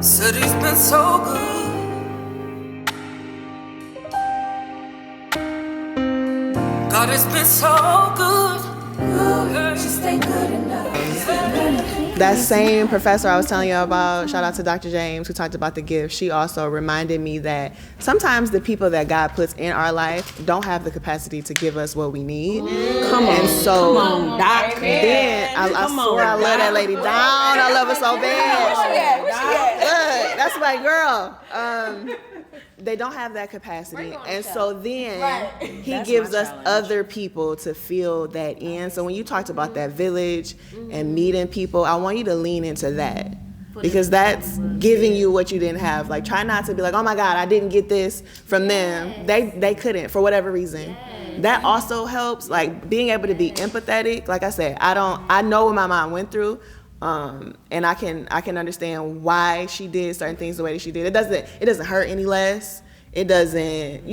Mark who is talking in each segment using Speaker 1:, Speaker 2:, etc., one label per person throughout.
Speaker 1: Said he's been so good. God has been so good. Just ain't good enough.
Speaker 2: That same professor I was telling you about, shout out to Dr. James, who talked about the gift, she also reminded me that sometimes the people that God puts in our life don't have the capacity to give us what we need.
Speaker 3: Come on,
Speaker 2: and so
Speaker 3: come on, Doc.
Speaker 2: Then I swear I love that lady down. I love her so bad. Look, that's my girl. They don't have that capacity, and so then he gives us other people to fill that in. So when you talked about that village and meeting people, I want you to lean into that, because that's giving you what you didn't have. Like, try not to be like, oh my God, I didn't get this from them. They couldn't for whatever reason. That also helps, like being able to be empathetic. Like I said, I know what my mom went through. And I can understand why she did certain things the way that she did. It doesn't hurt any less. It doesn't,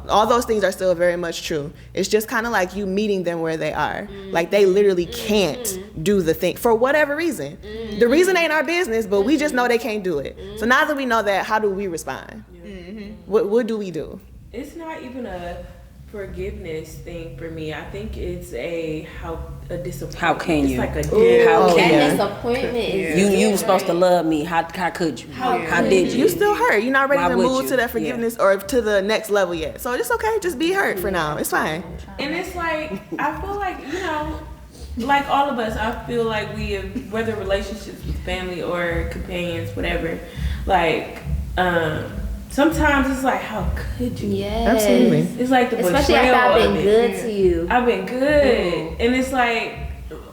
Speaker 2: all those things are still very much true. It's just kind of like you meeting them where they are. Like, they literally can't do the thing for whatever reason. The reason ain't our business, but we just know they can't do it. So now that we know that, how do we respond? What do we do?
Speaker 4: It's not even a forgiveness thing for me. I think it's a disappointment.
Speaker 3: How can you?
Speaker 4: It's like
Speaker 5: That disappointment is
Speaker 3: you were supposed to love me. How could you? How did you?
Speaker 2: You still hurt. You're not ready
Speaker 3: Why
Speaker 2: to
Speaker 3: would
Speaker 2: move
Speaker 3: you?
Speaker 2: to that forgiveness or to the next level yet. So it's okay. Just be hurt for now. It's fine.
Speaker 4: And it's like, I feel like, like all of us, I feel like we have, whether relationships with family or companions, whatever, like, sometimes it's like, how could you?
Speaker 5: Yes.
Speaker 2: Absolutely.
Speaker 4: It's like the
Speaker 5: Especially
Speaker 4: betrayal
Speaker 5: after I've
Speaker 4: of
Speaker 5: been
Speaker 4: it.
Speaker 5: good to you.
Speaker 4: I've been good, and it's like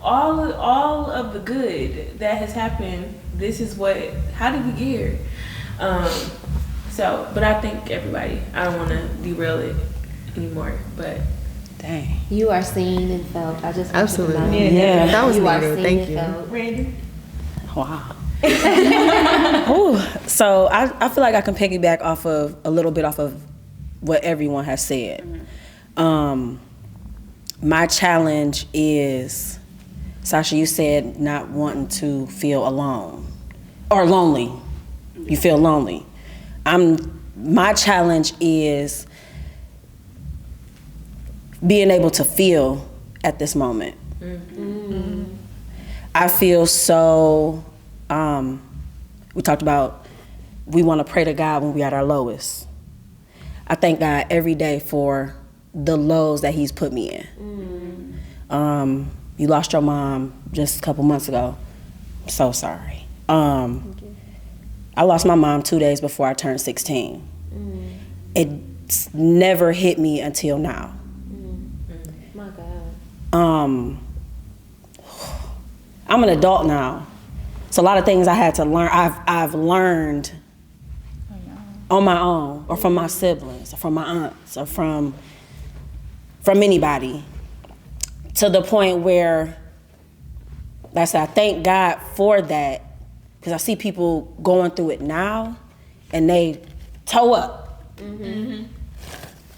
Speaker 4: all of the good that has happened. This is how did we get here? But I think everybody. I don't want to derail it anymore, but
Speaker 3: Dang.
Speaker 5: You are seen and felt. I just want
Speaker 2: Absolutely.
Speaker 5: You to know.
Speaker 3: Yeah.
Speaker 2: That was
Speaker 5: You are
Speaker 2: needed.
Speaker 5: seen
Speaker 2: Thank
Speaker 5: and
Speaker 2: you.
Speaker 5: felt.
Speaker 4: Randy.
Speaker 3: Wow. Ooh, so I feel like I can piggyback a little bit off of what everyone has said. My challenge is, Sasha, you said not wanting to feel alone or lonely. You feel lonely. My challenge is being able to feel at this moment. I feel so, we talked about we want to pray to God when we're at our lowest. I thank God every day for the lows that he's put me in. You lost your mom just a couple months ago. I'm so sorry. I lost my mom 2 days before I turned 16. It's never hit me until now.
Speaker 5: My God.
Speaker 3: I'm an adult now, so a lot of things I had to learn. I've learned on my own, or from my siblings, or from my aunts, or from anybody, to the point where, like I said, I thank God for that, because I see people going through it now, and they toe up.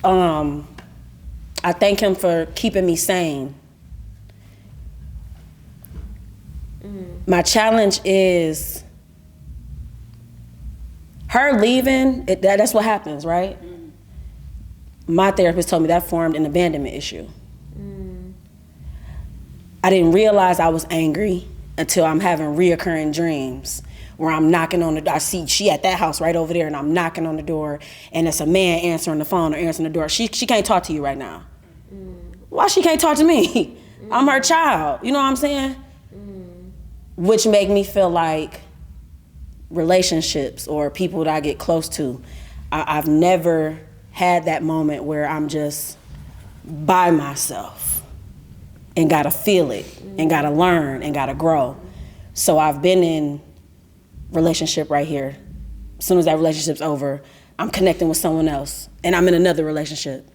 Speaker 3: I thank him for keeping me sane. My challenge is her leaving. That's what happens, right? My therapist told me that formed an abandonment issue. I didn't realize I was angry until I'm having reoccurring dreams where I'm knocking on the door. I see she at that house right over there, and I'm knocking on the door, and it's a man answering the phone or answering the door. She can't talk to you right now. Why she can't talk to me? I'm her child. You know what I'm saying? Which make me feel like relationships or people that I get close to, I've never had that moment where I'm just by myself and gotta feel it and gotta learn and gotta grow. So I've been in relationship right here. As soon as that relationship's over, I'm connecting with someone else and I'm in another relationship.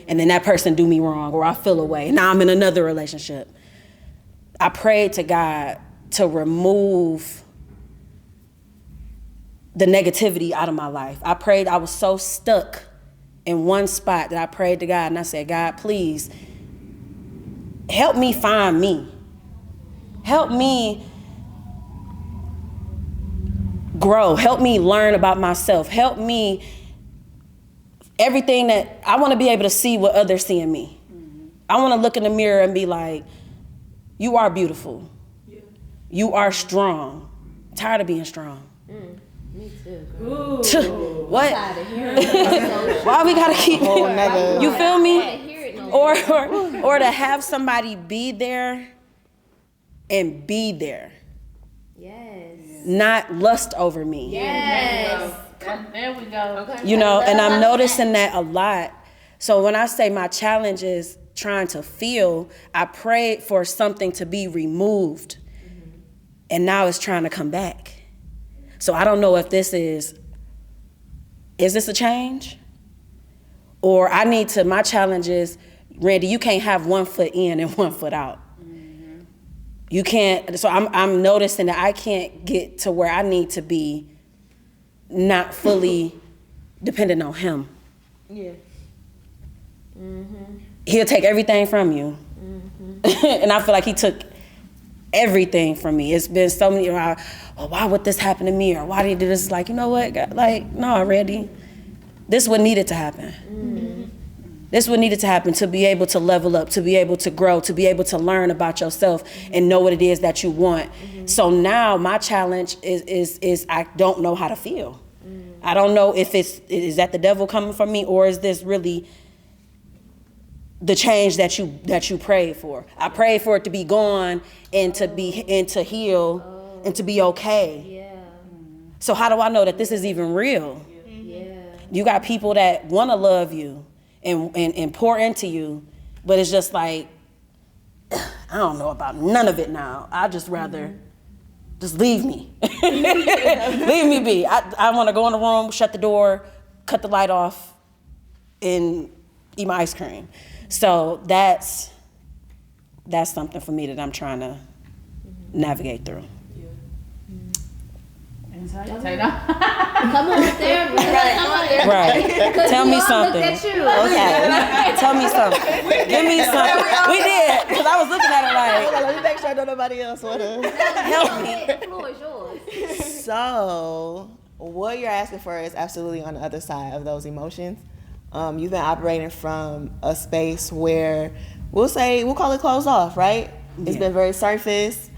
Speaker 3: And then that person do me wrong or I feel away. And now I'm in another relationship. I prayed to God to remove the negativity out of my life. I prayed, I was so stuck in one spot that I prayed to God and I said, God, please help me find me. Help me grow, help me learn about myself, help me everything that I want to be able to see what others see in me. I want to look in the mirror and be like, you are beautiful. Yeah. You are strong. I'm tired of being strong.
Speaker 5: Me too.
Speaker 3: What? Why we gotta keep it? You feel me? Or to have somebody be there and be there.
Speaker 5: Yes.
Speaker 3: Not lust over me.
Speaker 5: Yes.
Speaker 4: There we go. Okay.
Speaker 3: You know, and I'm noticing that a lot. So when I say my challenge is trying to feel, I prayed for something to be removed. And now it's trying to come back. So I don't know if this is this a change? Or I need to, my challenge is, Randy, you can't have 1 foot in and 1 foot out. You can't, so I'm noticing that I can't get to where I need to be not fully dependent on him.
Speaker 2: Yeah.
Speaker 3: He'll take everything from you. And I feel like he took everything from me. It's been so many, why would this happen to me? Or why did he do this? Like, you know what? Like, no, Randy, this is what needed to happen. This is what needed to happen to be able to level up, to be able to grow, to be able to learn about yourself and know what it is that you want. So now my challenge is I don't know how to feel. I don't know if is that the devil coming from me, or is this really the change that you prayed for? I prayed for it to be gone and to heal and to be okay.
Speaker 5: Yeah.
Speaker 3: So how do I know that this is even real?
Speaker 5: Yeah.
Speaker 3: You got people that want to love you and pour into you, but it's just like, I don't know about none of it now. I just rather just leave me. Leave me be. I want to go in the room, shut the door, cut the light off, and eat my ice cream. So that's something for me that I'm trying to navigate through.
Speaker 5: Come on, therapist.
Speaker 3: Right. Tell me something. Okay. Tell me something. Give me something. We did, because I was looking at it like,
Speaker 2: Let me make sure nobody else want to
Speaker 3: help me.
Speaker 5: The floor is yours.
Speaker 2: So, what you're asking for is absolutely on the other side of those emotions. You've been operating from a space where we'll call it closed off, right? Yeah. It's been very surface.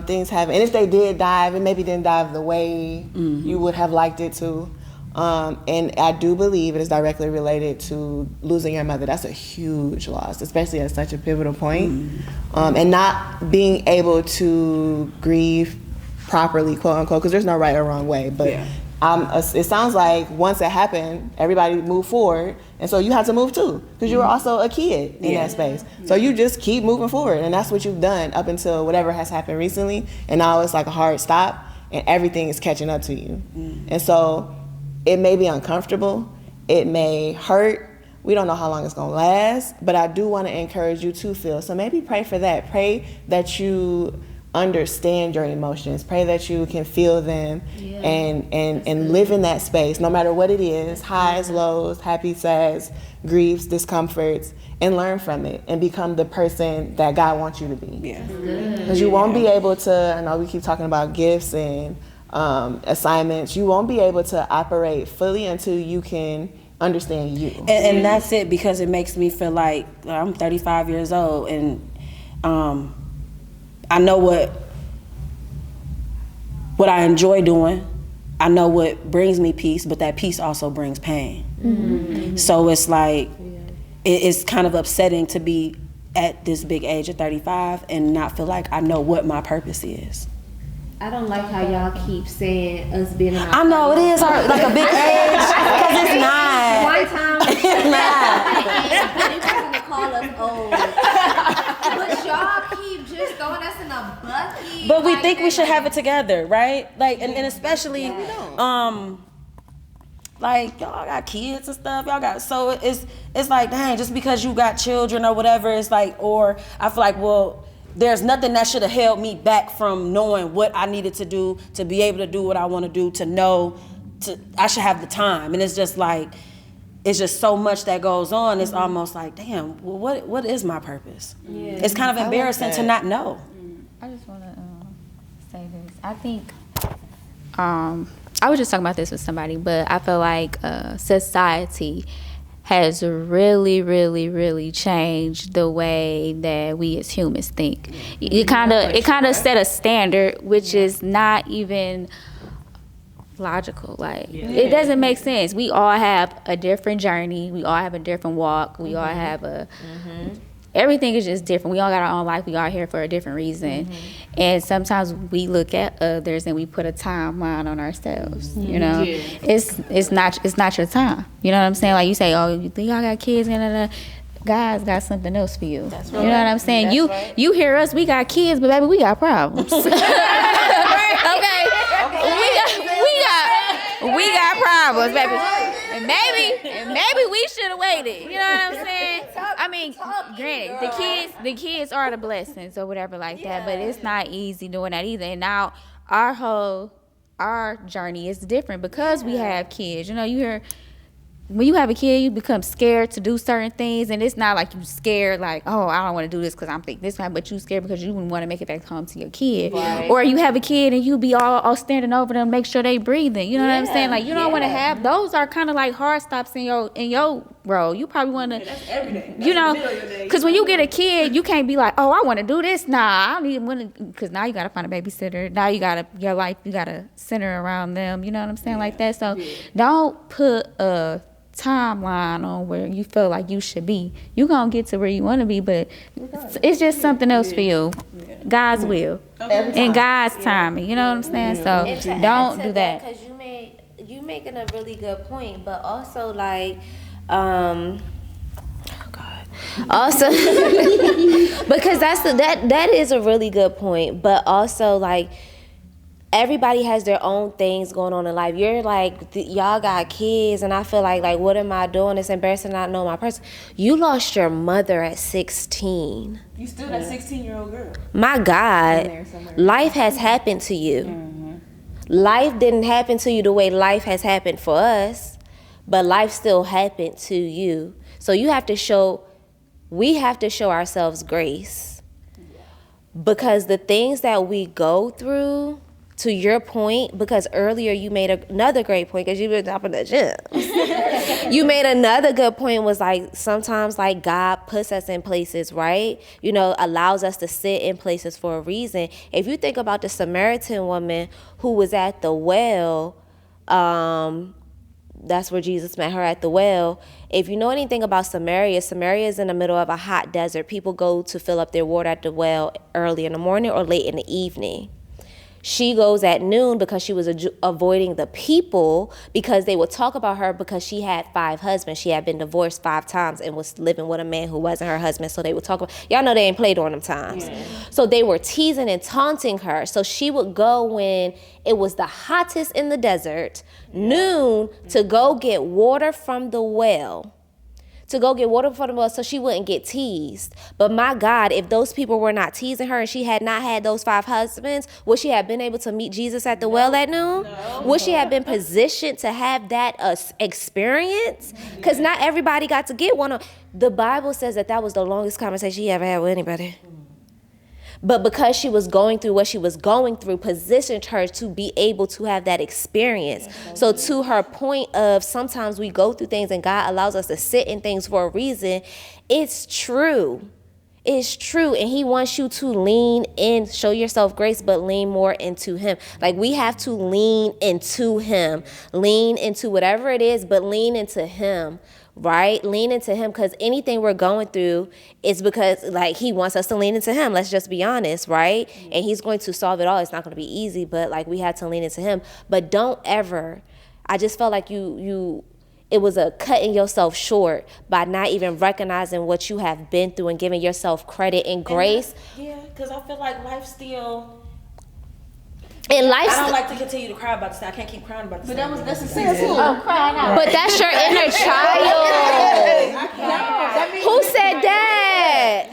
Speaker 2: Things haven't, and if they did dive, it maybe didn't dive the way you would have liked it to. And I do believe it is directly related to losing your mother. That's a huge loss, especially at such a pivotal point. And not being able to grieve properly, quote unquote, because there's no right or wrong way. But yeah. It sounds like once it happened, everybody moved forward, and so you had to move too, because you were also a kid in that space. So you just keep moving forward, and that's what you've done up until whatever has happened recently, and now it's like a hard stop, and everything is catching up to you. And so it may be uncomfortable, it may hurt, we don't know how long it's gonna last, but I do wanna encourage you to feel. So maybe pray for that. Pray that you understand your emotions. Pray that you can feel them and live in that space, no matter what it is, highs, lows, happy, sads, griefs, discomforts, and learn from it and become the person that God wants you to be. Because you won't be able to, I know we keep talking about gifts and assignments, you won't be able to operate fully until you can understand you.
Speaker 3: And that's it, because it makes me feel like I'm 35 years old and I know what I enjoy doing. I know what brings me peace, but that peace also brings pain. So it's like, it's kind of upsetting to be at this big age of 35 and not feel like I know what my purpose is.
Speaker 5: I don't like how y'all keep saying us being in our
Speaker 3: I know it is like a big age, because it's not.
Speaker 5: One time,
Speaker 3: It's not.
Speaker 5: you guys gonna call us old. But y'all keep just throwing us in a bucket.
Speaker 3: But we think we should have it together, right? Like, and especially, like, y'all got kids and stuff. Y'all got, so it's like, dang, just because you got children or whatever, it's like, or I feel like, well, there's nothing that should have held me back from knowing what I needed to do to be able to do what I want to do, to know, I should have the time. And it's just like, it's just so much that goes on. It's almost like, damn, well, what is my purpose? It's kind of embarrassing to not know.
Speaker 6: I just want to say this. I think I was just talking about this with somebody, but I feel like society has really, really, really changed the way that we as humans think. It kind of set a standard, which is not even logical. Like, it doesn't make sense. We all have a different journey. We all have a different walk. We all have a everything is just different. We all got our own life. We all here for a different reason. And sometimes we look at others and we put a timeline on ourselves. You know, it's not your time. You know what I'm saying? Like, you say, oh, you think y'all got kids, and God's got something else for you. That's right. You know what I'm saying? You hear us, we got kids, but baby, we got problems. Okay. We got problems, baby. And maybe we should have waited. You know what I'm saying? I mean, granted, the kids are the blessings or whatever like that, but it's not easy doing that either. And now our journey is different because we have kids. You know, you hear, when you have a kid, you become scared to do certain things, and it's not like you scared like, oh, I don't want to do this because I'm thinking this way, but you scared because you wouldn't want to make it back home to your kid. Right. Or you have a kid and you be all standing over them, make sure they breathing. You know what I'm saying? Like, you don't want to have those. Are kind of like hard stops in your role. You probably want to, every day. You know, because when you get a kid, you can't be like, oh, I want to do this. Nah, I don't even want to, because now you got to find a babysitter. Now your life, you got to center around them. You know what I'm saying? Like that. So don't put a timeline on where you feel like you should be. You gonna get to where you want to be, but it's just something else for you. God's will and God's timing. You know what I'm saying? So don't do that.
Speaker 5: Because you making a really good point, but also like, oh God, also because that is a really good point, but also like, everybody has their own things going on in life. You're like, y'all got kids, and I feel like, what am I doing? It's embarrassing not know my person. You lost your mother at 16.
Speaker 3: You still that 16-year-old girl.
Speaker 5: My God, life has happened to you. Life didn't happen to you the way life has happened for us, but life still happened to you. So we have to show ourselves grace, because the things that we go through, to your point, because earlier you made another great point, because you were top of the gym. You made another good point, was like, sometimes like God puts us in places, right? You know, allows us to sit in places for a reason. If you think about the Samaritan woman who was at the well, that's where Jesus met her, at the well. If you know anything about Samaria is in the middle of a hot desert. People go to fill up their water at the well early in the morning or late in the evening. She goes at noon because she was avoiding the people, because they would talk about her because she had 5 husbands. She had been divorced 5 times and was living with a man who wasn't her husband. So they would talk about, y'all know they ain't played on them times. Yeah. So they were teasing and taunting her. So she would go when it was the hottest in the desert, noon, to go get water from the well. So she wouldn't get teased. But my God, if those people were not teasing her and she had not had those 5 husbands, would she have been able to meet Jesus at the well at noon? No. Would she have been positioned to have that experience? Because not everybody got to get one. The Bible says that was the longest conversation she ever had with anybody. But because she was going through what she was going through, positioned her to be able to have that experience. So to her point of, sometimes we go through things and God allows us to sit in things for a reason, it's true. It's true. And he wants you to lean in, show yourself grace, but lean more into him. Like, we have to lean into him. Lean into whatever it is, but lean into him. Right? Lean into him, because anything we're going through is because, like, he wants us to lean into him. Let's just be honest, right? And he's going to solve it all. It's not going to be easy, but like, we had to lean into him. But don't ever, I just felt like it was a cutting yourself short by not even recognizing what you have been through and giving yourself credit and grace.
Speaker 3: Because I feel like life still...
Speaker 5: And I
Speaker 3: don't like to continue to cry about this. I can't keep crying about this. But that's a season.
Speaker 5: Oh, crying out. But that's your inner child. Who said that?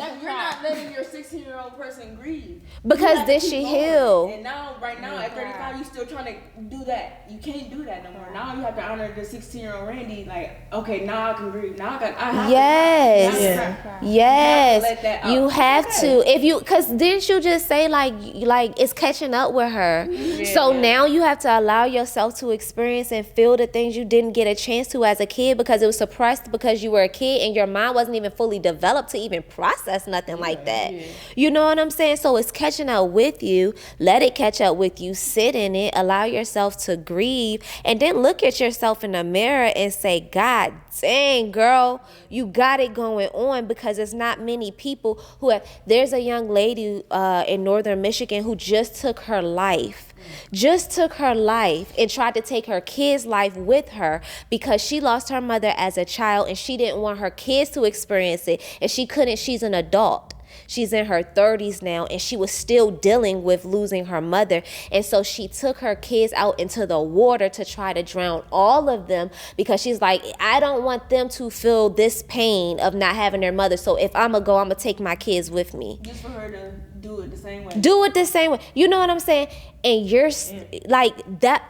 Speaker 7: letting your 16-year-old person grieve.
Speaker 5: Because did she heal?
Speaker 7: And now, right now, at 35, you still trying to do that. You can't do that no more. Now you have to honor the 16-year-old Randy. Like, okay, now I can grieve. Now I have
Speaker 5: Yes.
Speaker 7: to.
Speaker 5: Yes. You have to. If you, cause didn't you just say like it's catching up with her? Yeah. So now you have to allow yourself to experience and feel the things you didn't get a chance to as a kid because it was suppressed because you were a kid and your mind wasn't even fully developed to even process nothing like that. Yeah. You know what I'm saying? So it's catching up with you. Let it catch up with you. Sit in it. Allow yourself to grieve, and then look at yourself in the mirror and say, God dang, girl, you got it going on, because it's not many people who have. There's a young lady in northern Michigan who just took her life. And tried to take her kid's life with her because she lost her mother as a child and she didn't want her kids to experience it, and she couldn't. She's an adult. She's in her 30s now, and she was still dealing with losing her mother. And so she took her kids out into the water to try to drown all of them, because she's like, I don't want them to feel this pain of not having their mother. So if I'm going to go, I'm going to take my kids with me.
Speaker 7: Just for her to do it the same way.
Speaker 5: You know what I'm saying? And you're like that.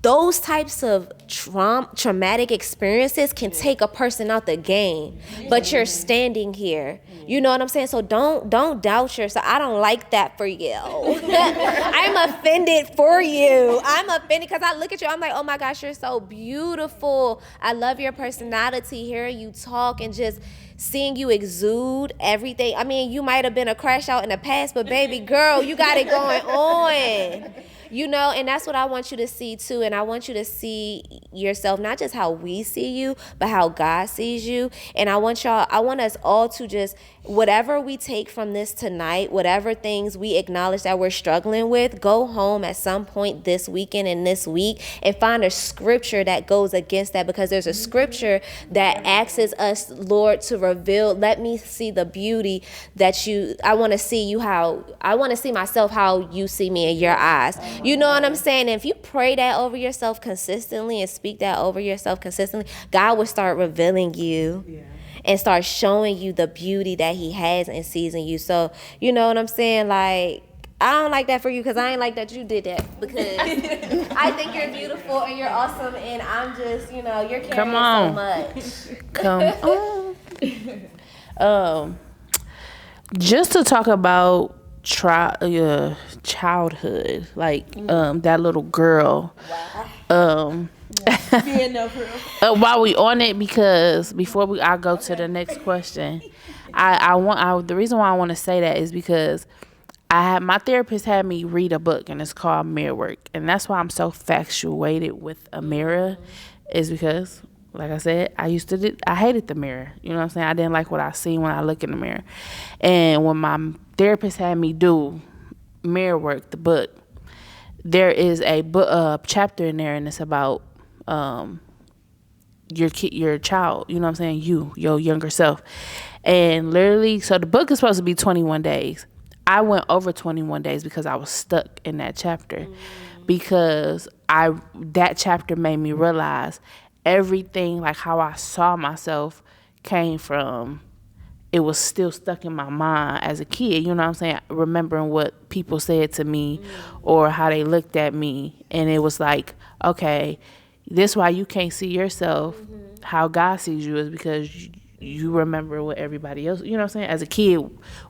Speaker 5: Those types of traumatic experiences can take a person out the game, but you're standing here. You know what I'm saying? So don't doubt yourself. I don't like that for you. I'm offended for you. I'm offended because I look at you. I'm like, oh my gosh, you're so beautiful. I love your personality, hearing you talk and just seeing you exude everything. I mean, you might have been a crash out in the past, but baby girl, you got it going on. You know, and that's what I want you to see too. And I want you to see yourself, not just how we see you, but how God sees you. And I want us all to just, whatever we take from this tonight, whatever things we acknowledge that we're struggling with, go home at some point this weekend and this week and find a scripture that goes against that, because there's a scripture that asks us, Lord, to reveal, let me see the beauty that I want to see myself how you see me in your eyes. You know what I'm saying? And if you pray that over yourself consistently and speak that over yourself consistently, God will start revealing you. Yeah. And start showing you the beauty that he has and sees in you. So, you know what I'm saying? Like, I don't like that for you, because I ain't like that you did that, because I think you're beautiful and you're awesome, and I'm just, you're carrying so much.
Speaker 4: Come on. Just to talk about childhood, like that little girl. Wow. While we on it, because before I go to the next question, the reason why I want to say that is because my therapist had me read a book, and it's called Mirror Work, and that's why I'm so infatuated with a mirror, is because, like I said, I hated the mirror. You know what I'm saying? I didn't like what I see when I look in the mirror. And when my therapist had me do Mirror Work, the book, there is a chapter in there, and it's about your child, you know what I'm saying, your younger self. And literally, so the book is supposed to be 21 days. I went over 21 days because I was stuck in that chapter, because that chapter made me realize everything, like how I saw myself, came from, it was still stuck in my mind as a kid, you know what I'm saying, remembering what people said to me or how they looked at me. And it was like, okay, this why you can't see yourself how God sees you, is because you remember what everybody else, you know what I'm saying, as a kid,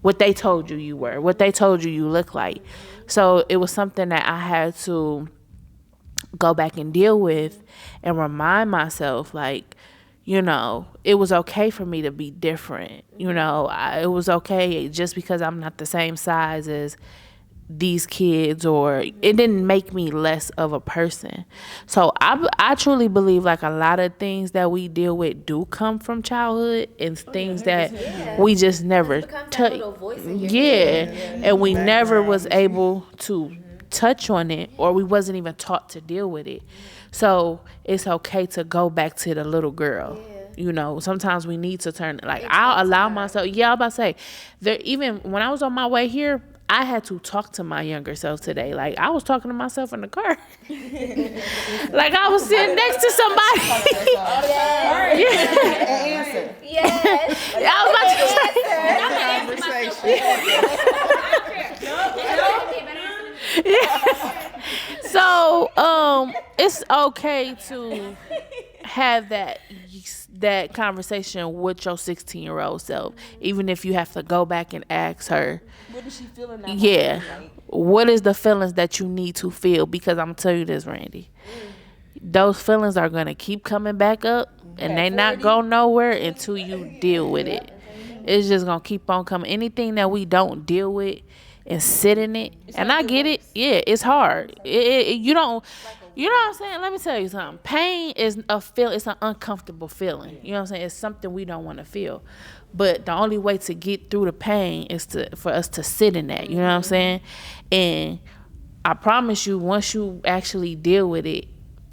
Speaker 4: what they told you you were, what they told you look like. So it was something that I had to go back and deal with and remind myself, like, it was okay for me to be different. It was okay just because I'm not the same size as these kids, or it didn't make me less of a person. So I truly believe, like, a lot of things that we deal with do come from childhood, and things that we just never touch. And we never was able to touch on it, or we wasn't even taught to deal with it. So it's okay to go back to the little girl. Sometimes we need to turn, like, I'll allow myself. I'm about to say, even when I was on my way here, I had to talk to my younger self today. Like, I was talking to myself in the car. Like, I was sitting next to somebody.
Speaker 2: Answer.
Speaker 5: Yes.
Speaker 4: I was about to say.
Speaker 2: conversation.
Speaker 8: So, it's okay to have that conversation with your 16-year-old self, even if you have to go back and ask her.
Speaker 7: What is she feeling now?
Speaker 8: Yeah. What is the feelings that you need to feel? Because I'm gonna tell you this, Randy. Those feelings are gonna keep coming back up, and they not go nowhere until you deal with it. It's just gonna keep on coming. Anything that we don't deal with and sit in it, and I get it. Yeah, it's hard. You don't. You know what I'm saying? Let me tell you something. Pain is a feel. It's an uncomfortable feeling. You know what I'm saying? It's something we don't want to feel. But the only way to get through the pain is for us to sit in that. You know what I'm saying? And I promise you, once you actually deal with it,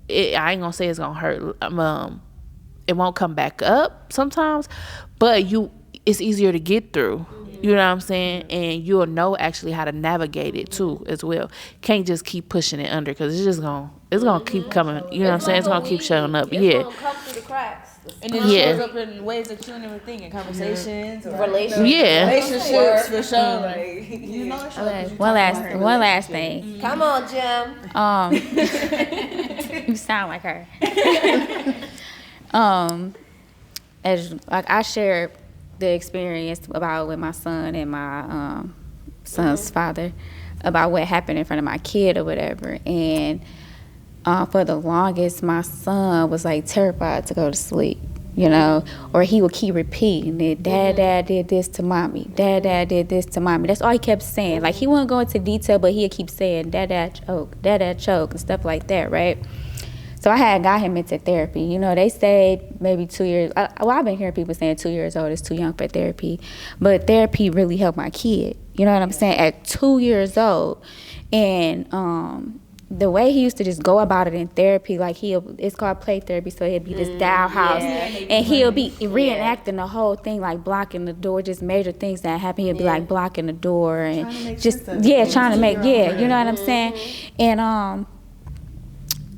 Speaker 8: I ain't gonna say it's gonna hurt. It won't come back up sometimes, but it's easier to get through. You know what I'm saying? And you'll know actually how to navigate it too as well. Can't just keep pushing it under, because it's gonna keep coming. You know what I'm saying? It's gonna keep showing up.
Speaker 5: It's gonna come through the cracks.
Speaker 7: And it shows up in ways that you don't even think, in conversations, or
Speaker 5: relationships
Speaker 7: for sure. Like, you know,
Speaker 6: Okay, one last thing.
Speaker 5: Come on, Jim.
Speaker 6: You sound like her. As like I shared the experience about with my son and my son's father about what happened in front of my kid or whatever, and for the longest my son was like terrified to go to sleep, you know, or he would keep repeating it. Dad did this to mommy. Dad did this to mommy. That's all he kept saying. Like, he wouldn't go into detail, but he'd keep saying dad choke and stuff like that, right? So I had got him into therapy. You know, they say maybe 2 years. I've been hearing people saying 2 years old is too young for therapy. But therapy really helped my kid. You know what I'm saying? At 2 years old. And the way he used to just go about it in therapy, like it's called play therapy, so he'd be this dollhouse. And he'll be reenacting the whole thing, like blocking the door, just major things that happen. He'll be like blocking the door and trying to make, you know what I'm saying?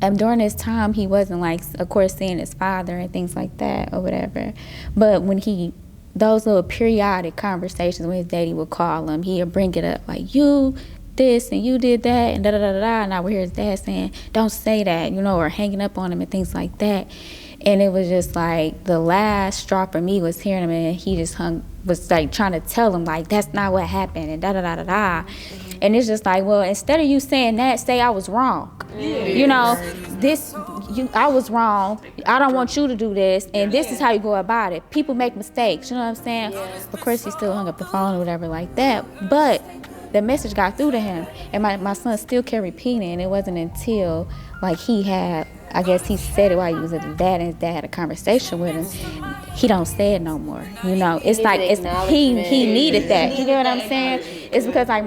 Speaker 6: And during this time, he wasn't, like, of course, seeing his father and things like that or whatever. But when those little periodic conversations when his daddy would call him, he'd bring it up, like, you this and you did that and da-da-da-da-da. And I would hear his dad saying, don't say that, you know, or hanging up on him and things like that. And it was just like the last straw for me was hearing him, and he just was like trying to tell him, like, that's not what happened and da-da-da-da-da. And it's just like, well, instead of you saying that, say I was wrong. You know, I was wrong. I don't want you to do this, and this is how you go about it. People make mistakes, you know what I'm saying? Of course, he still hung up the phone or whatever like that, but the message got through to him, and my son still kept repeating, and it wasn't until, like, I guess he said it while he was with his dad, and his dad had a conversation with him. He don't say it no more, you know? It's like, he needed that, you get what I'm saying? It's because, like,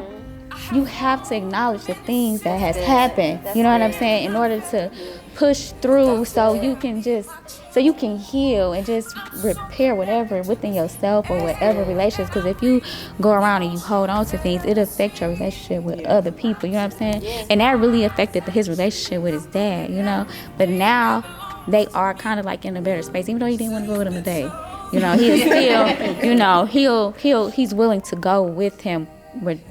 Speaker 6: you have to acknowledge the things that has happened, you know what I'm saying, in order to push through so you can heal and just repair whatever within yourself or whatever relationships. Because if you go around and you hold on to things, it affects your relationship with other people, you know what I'm saying? And that really affected his relationship with his dad, you know? But now they are kind of like in a better space, even though he didn't want to go with him today. You know, he'll still, you know, he's willing to go with him with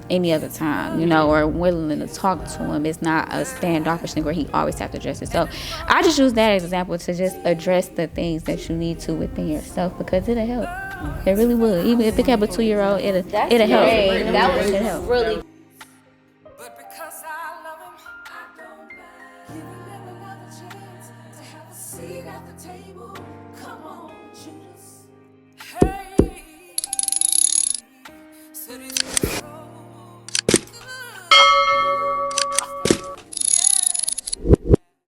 Speaker 6: any other time, you know, or willing to talk to him. It's not a standoffish thing where he always have to address it. So I just use that as an example to just address the things that you need to within yourself, because it'll help. It really would. Even if it kept a 2-year-old, it'll help.
Speaker 5: That was really.
Speaker 1: But because I love him, I don't mind giving him another chance to have a seat at the table. Come on, Julie.